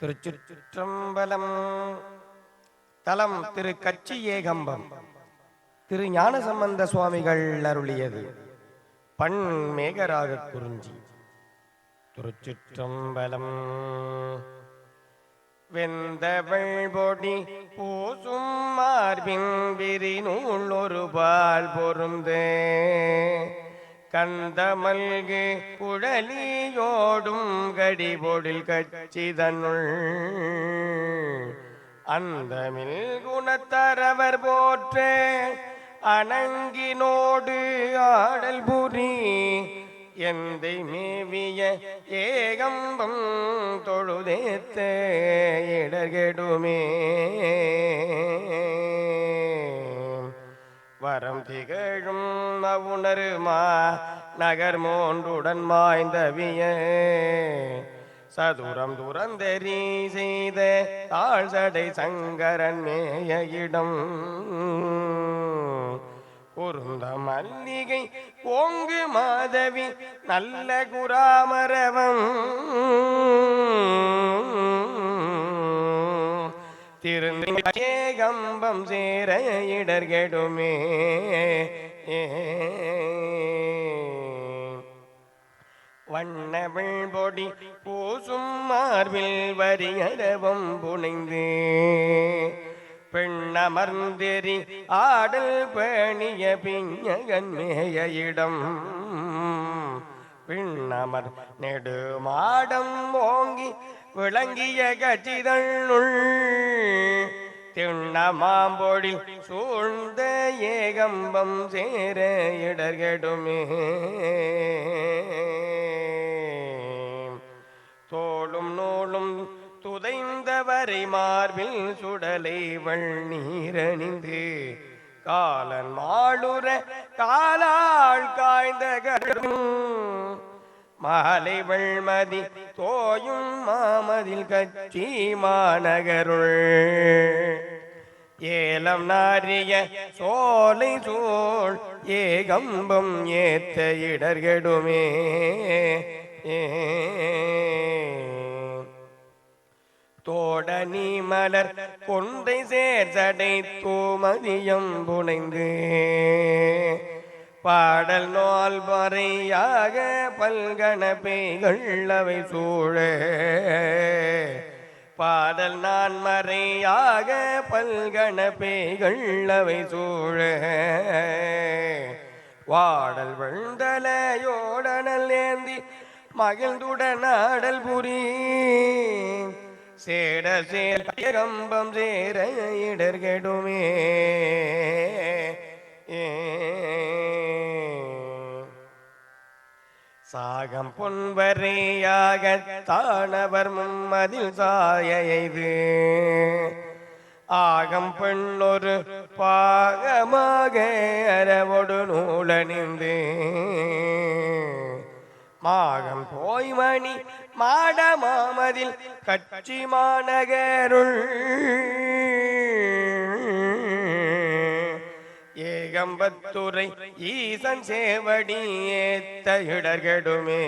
திருச்சிற்றம்பலம். தலம் திரு கச்சி ஏகம்பம். திரு ஞானசம்பந்த சுவாமிகள் அருளியது. பண் மேகராக குறிஞ்சி. திருச்சிற்றம்பலம். வெந்தவள் பொடி பூசும் மார்பின் விரிநூல் ஒரு பால் பொருந்தே கந்தமல்கு குழலியோடும் கடிபொடில் கச்சிதனுள் அந்தமில் குணத்தரவர் போற்றே அணங்கினோடு ஆடல் புரி எந்தை மேவிய ஏகம்பம் தொழுதேத்த இடர்கெடுமே வரம் திகழும் அவுணருமா நகர் மூன்றுடன் மாய்ந்தவிய சதுரம் துரந்தெறி செய்த தாழ்சடை சங்கரன் மேய இடம் குருந்த மல்லிகை ஓங்கு மாதவி நல்ல குராமரவம் திருநேகம்பம் சேர இடர்கெடுமே வண்ணவிள் பொடி பூசும் மார்பில் வரியரவம் புனைந்து பெண்ணமர்ந்தெறி ஆடல் பேணிய பிஞகன் மேய இடம் பின்னமர் நெடுமாடம் ஓங்கி விளங்கிய கச்சிதனுள் திண்ணமாம்பொழில் சூழ்ந்த ஏகம்பம் சேர இடர்கெடுமே தோளும் நூலும் துதைந்தவரை மார்பில் சுடலை வள்நீரணிந்து காலன் மாளுர காலாள் காய்ந்த கரும் மாலை வெள்மதி தோயும் மாமதில் கச்சி மாநகருள் ஏலம் நாரிய சோலை சூழ் ஏகம்பம் ஏத்த இடர்கெடுமே தோடனி மலர் கொண்டை சேர்சடை தூமதியம் புனைந்து பாடல் நோல் பறையாக பல்கண பேய்கள் அவை சூழ பாடல் நான் மறையாக பல்கண பேய்கள் அவை சூழ வாடல் வெண்டலையோடனல் ஏந்தி மகிழ்ந்துடன் ஆடல் புரி சேட சேகம்பம் சேர இடர்கெடுமே சாகம் பொன்வரையாக தானவர் மும்மதில் சாயைது ஆகம் பெண்ணொரு பாகமாக அரவொடு நூலணிந்து மாகம் போய்மணி மாட மாமதில் கச்சி மாநகருள் ஏகம்பத்துரை ஈசன் சேவடி ஏத்த இடர்கெடுமே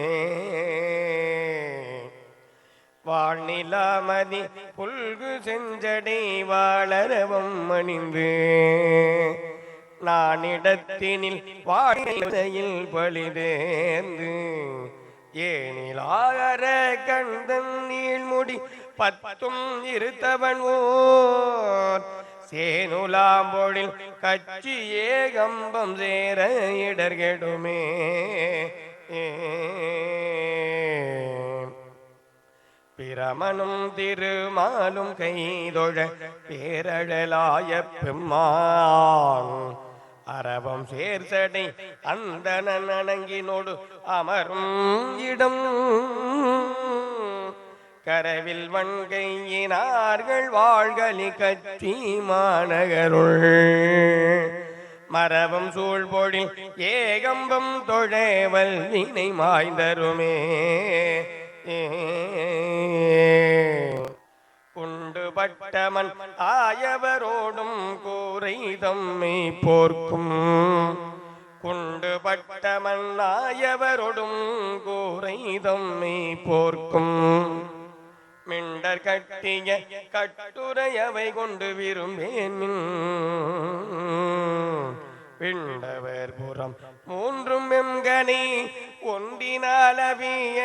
வாழ்நிலாமதி புல்கு செஞ்சடை வாழரவம் அணிந்து நானிடத்தினில் வாழையில் பழிதேர்ந்து ஏனிலாகர கண்டன் நீள்முடி பத்தும் இருத்தவன் ஓர் சேனுலாம்பொழில் கச்சி ஏகம்பம் சேர இடர்கெடுமே பிரமனும் திருமாலும் கைதொழ பேரழலாய பெம்மான் அரவம் சேர்சடை அந்தணன் அணங்கினோடு அமரும் இடம் கரவில் வண்கையினார்கள் வாழ்கலி கச்சி மாநகருள் மரபம் சூழ்பொழில் ஏகம்பம் தொழவல் வினை மாய்ந்தருமே குண்டு பட்டமன் ஆயவரோடும் கூரை தம்மை போர்க்கும் குண்டு பட்டமன் ஆயவரோடும் கூரை தம்மை போர்க்கும் மின் விண்டர் கட்டிய கட்டுரையவை கொண்டு விரும்பேன் விண்டவர் புறம் மூன்றும் எம்கனி ஒன்றினாலவிய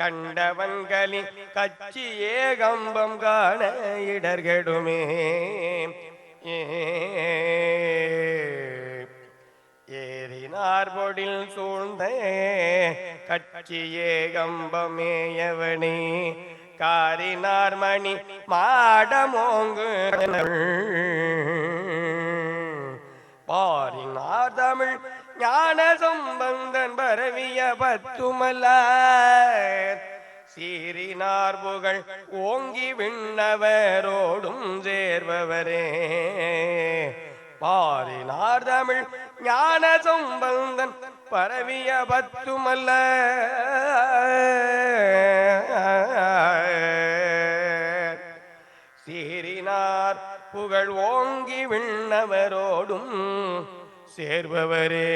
கண்டவன்களி கச்சி ஏகம்பம் காண இடர்கெடுமே ஏறினார் பொடில் சூழ்ந்த கட்சி ஏகம்பமேயவனே காரினார் மணி மாடமோங்கு பாரினார் தமிழ் ஞான சம்பந்தன் பரவிய பத்துமல்லார் சீரினார் புகழ் ஓங்கி விண்ணவரோடும் சேர்பவரே பாரினார் தமிழ் ஞான சம்பந்தன் பரவிய பத்துமல்ல சீரினார் புகழ் ஓங்கி விண்ணவரோடும் சேர்பவரே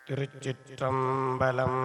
திருச்சிற்றம்பலம்.